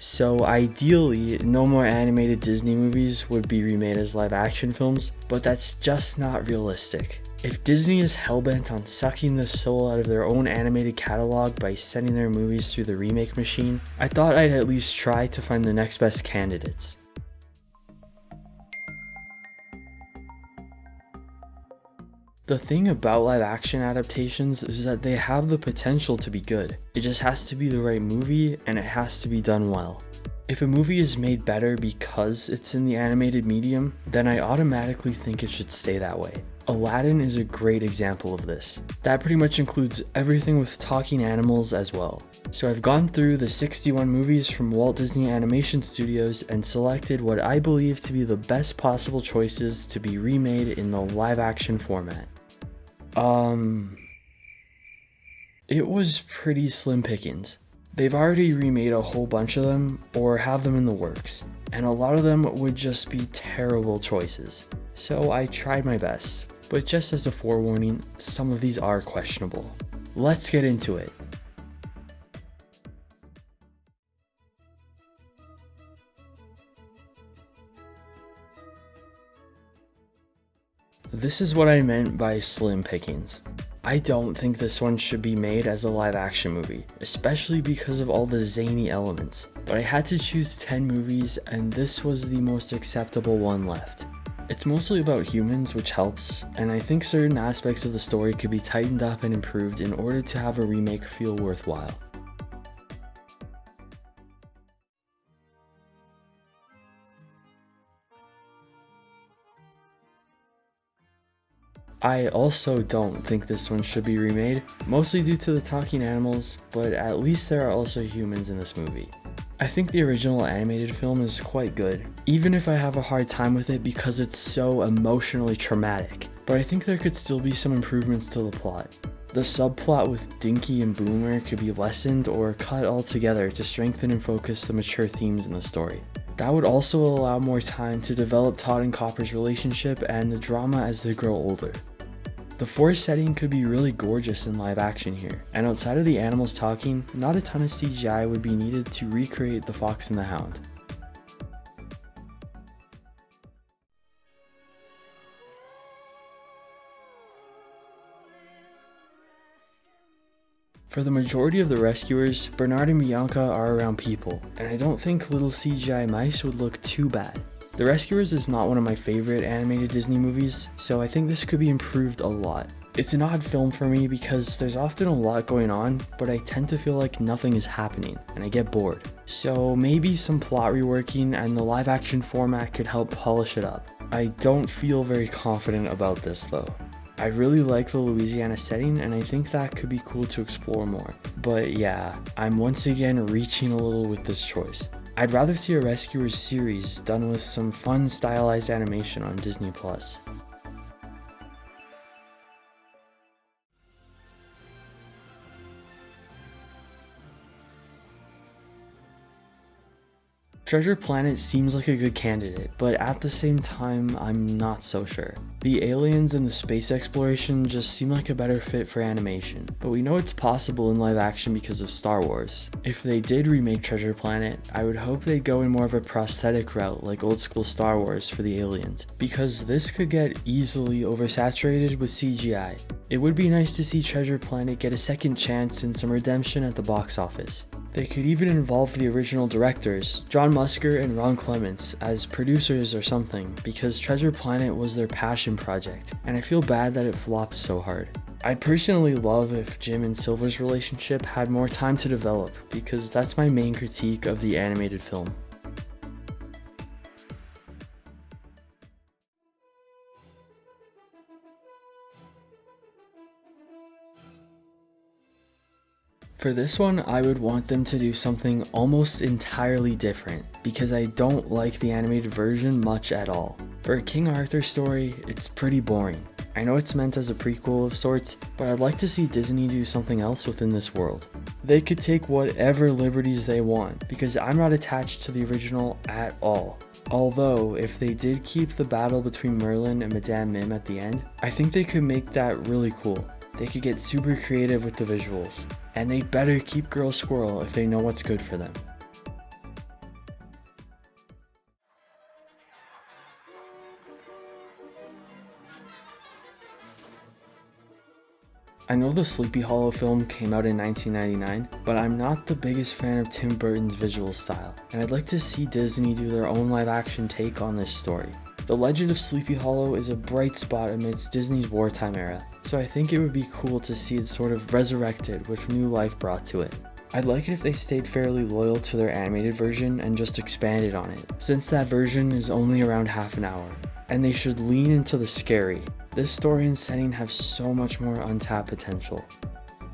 So ideally, no more animated Disney movies would be remade as live action films, but that's just not realistic. If Disney is hellbent on sucking the soul out of their own animated catalog by sending their movies through the remake machine, I thought I'd at least try to find the next best candidates. The thing about live action adaptations is that they have the potential to be good. It just has to be the right movie and it has to be done well. If a movie is made better because it's in the animated medium, then I automatically think it should stay that way. Aladdin is a great example of this. That pretty much includes everything with talking animals as well. So I've gone through the 61 movies from Walt Disney Animation Studios and selected what I believe to be the best possible choices to be remade in the live action format. It was pretty slim pickings. They've already remade a whole bunch of them or have them in the works, and a lot of them would just be terrible choices. So I tried my best, but just as a forewarning, some of these are questionable. Let's get into it. This is what I meant by slim pickings. I don't think this one should be made as a live action movie, especially because of all the zany elements, but I had to choose 10 movies and this was the most acceptable one left. It's mostly about humans, which helps, and I think certain aspects of the story could be tightened up and improved in order to have a remake feel worthwhile. I also don't think this one should be remade, mostly due to the talking animals, but at least there are also humans in this movie. I think the original animated film is quite good, even if I have a hard time with it because it's so emotionally traumatic, but I think there could still be some improvements to the plot. The subplot with Dinky and Boomer could be lessened or cut altogether to strengthen and focus the mature themes in the story. That would also allow more time to develop Todd and Copper's relationship and the drama as they grow older. The forest setting could be really gorgeous in live action here, and outside of the animals talking, not a ton of CGI would be needed to recreate the Fox and the Hound. For the majority of the rescuers, Bernard and Bianca are around people, and I don't think little CGI mice would look too bad. The Rescuers is not one of my favorite animated Disney movies, so I think this could be improved a lot. It's an odd film for me because there's often a lot going on, but I tend to feel like nothing is happening, and I get bored. So maybe some plot reworking and the live action format could help polish it up. I don't feel very confident about this though. I really like the Louisiana setting and I think that could be cool to explore more. But yeah, I'm once again reaching a little with this choice. I'd rather see a Rescuers series done with some fun stylized animation on Disney+. Treasure Planet seems like a good candidate, but at the same time, I'm not so sure. The aliens and the space exploration just seem like a better fit for animation, but we know it's possible in live action because of Star Wars. If they did remake Treasure Planet, I would hope they'd go in more of a prosthetic route like old school Star Wars for the aliens, because this could get easily oversaturated with CGI. It would be nice to see Treasure Planet get a second chance and some redemption at the box office. They could even involve the original directors, John Musker and Ron Clements, as producers or something, because Treasure Planet was their passion project, and I feel bad that it flopped so hard. I'd personally love if Jim and Silver's relationship had more time to develop, because that's my main critique of the animated film. For this one, I would want them to do something almost entirely different, because I don't like the animated version much at all. For a King Arthur story, it's pretty boring. I know it's meant as a prequel of sorts, but I'd like to see Disney do something else within this world. They could take whatever liberties they want, because I'm not attached to the original at all. Although, if they did keep the battle between Merlin and Madame Mim at the end, I think they could make that really cool. They could get super creative with the visuals, and they'd better keep Girl Squirrel if they know what's good for them. I know the Sleepy Hollow film came out in 1999, but I'm not the biggest fan of Tim Burton's visual style, and I'd like to see Disney do their own live action take on this story. The Legend of Sleepy Hollow is a bright spot amidst Disney's wartime era, so I think it would be cool to see it sort of resurrected with new life brought to it. I'd like it if they stayed fairly loyal to their animated version and just expanded on it, since that version is only around half an hour. And they should lean into the scary. This story and setting have so much more untapped potential. PECOS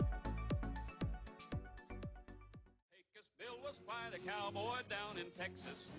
Bill was quite a cowboy down in Texas,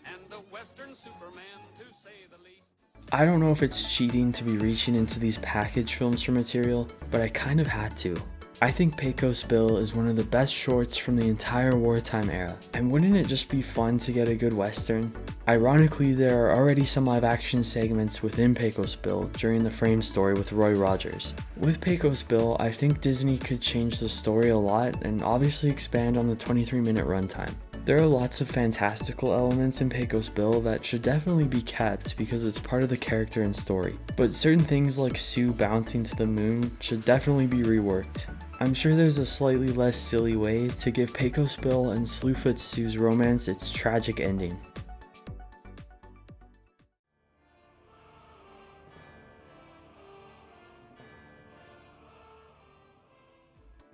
and a western superman to say the least. I don't know if it's cheating to be reaching into these package films for material, but I kind of had to. I think PECOS Bill is one of the best shorts from the entire wartime era, and wouldn't it just be fun to get a good western? Ironically, there are already some live action segments within PECOS Bill during the Frame story with Roy Rogers. With PECOS Bill, I think Disney could change the story a lot and obviously expand on the 23-minute runtime. There are lots of fantastical elements in PECOS Bill that should definitely be kept because it's part of the character and story, but certain things like Sue bouncing to the moon should definitely be reworked. I'm sure there's a slightly less silly way to give PECOS Bill and Slewfoot Sue's romance its tragic ending.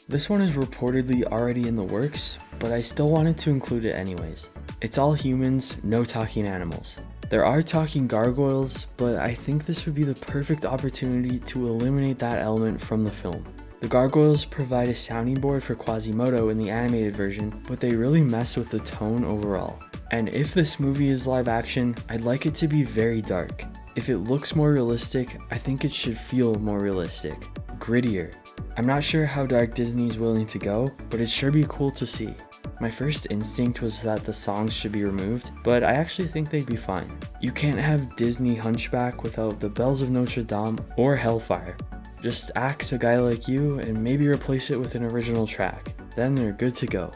This one is reportedly already in the works, but I still wanted to include it anyways. It's all humans, no talking animals. There are talking gargoyles, but I think this would be the perfect opportunity to eliminate that element from the film. The gargoyles provide a sounding board for Quasimodo in the animated version, but they really mess with the tone overall. And if this movie is live action, I'd like it to be very dark. If it looks more realistic, I think it should feel more realistic, grittier. I'm not sure how dark Disney is willing to go, but it'd sure be cool to see. My first instinct was that the songs should be removed, but I actually think they'd be fine. You can't have Disney Hunchback without the Bells of Notre Dame or Hellfire. Just axe a guy like you and maybe replace it with an original track. Then they're good to go.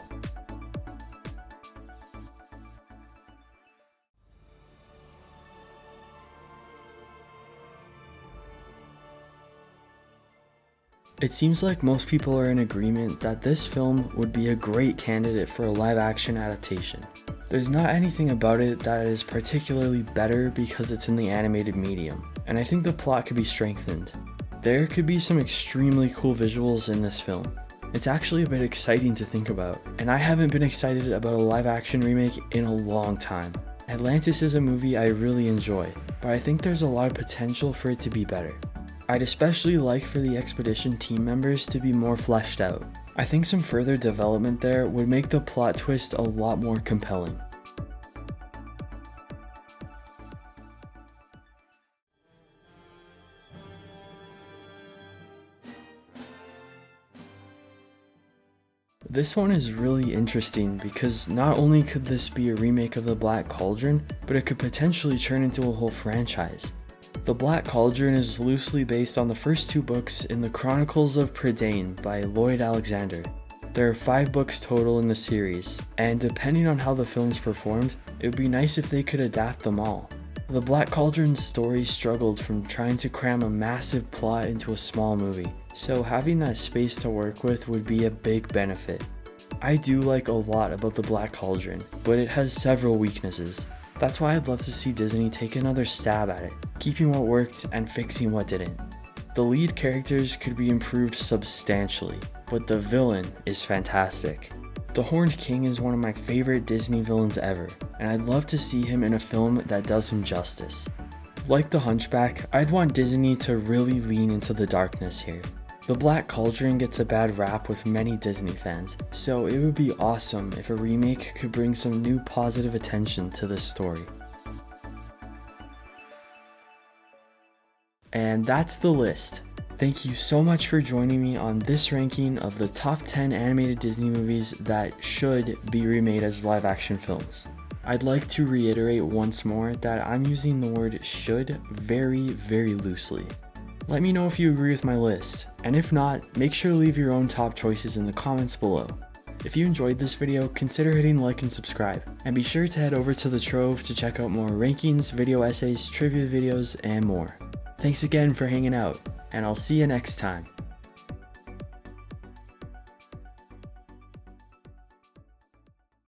It seems like most people are in agreement that this film would be a great candidate for a live action adaptation. There's not anything about it that is particularly better because it's in the animated medium, and I think the plot could be strengthened. There could be some extremely cool visuals in this film. It's actually a bit exciting to think about, and I haven't been excited about a live action remake in a long time. Atlantis is a movie I really enjoy, but I think there's a lot of potential for it to be better. I'd especially like for the expedition team members to be more fleshed out. I think some further development there would make the plot twist a lot more compelling. This one is really interesting because not only could this be a remake of The Black Cauldron, but it could potentially turn into a whole franchise. The Black Cauldron is loosely based on the first two books in the Chronicles of Prydain by Lloyd Alexander. There are 5 books total in the series, and depending on how the films performed, it would be nice if they could adapt them all. The Black Cauldron's story struggled from trying to cram a massive plot into a small movie, so having that space to work with would be a big benefit. I do like a lot about The Black Cauldron, but it has several weaknesses. That's why I'd love to see Disney take another stab at it, keeping what worked and fixing what didn't. The lead characters could be improved substantially, but the villain is fantastic. The Horned King is one of my favorite Disney villains ever, and I'd love to see him in a film that does him justice. Like The Hunchback, I'd want Disney to really lean into the darkness here. The Black Cauldron gets a bad rap with many Disney fans, so it would be awesome if a remake could bring some new positive attention to this story. And that's the list. Thank you so much for joining me on this ranking of the top 10 animated Disney movies that should be remade as live action films. I'd like to reiterate once more that I'm using the word should very, very loosely. Let me know if you agree with my list, and if not, make sure to leave your own top choices in the comments below. If you enjoyed this video, consider hitting like and subscribe, and be sure to head over to the Trove to check out more rankings, video essays, trivia videos, and more. Thanks again for hanging out, and I'll see you next time.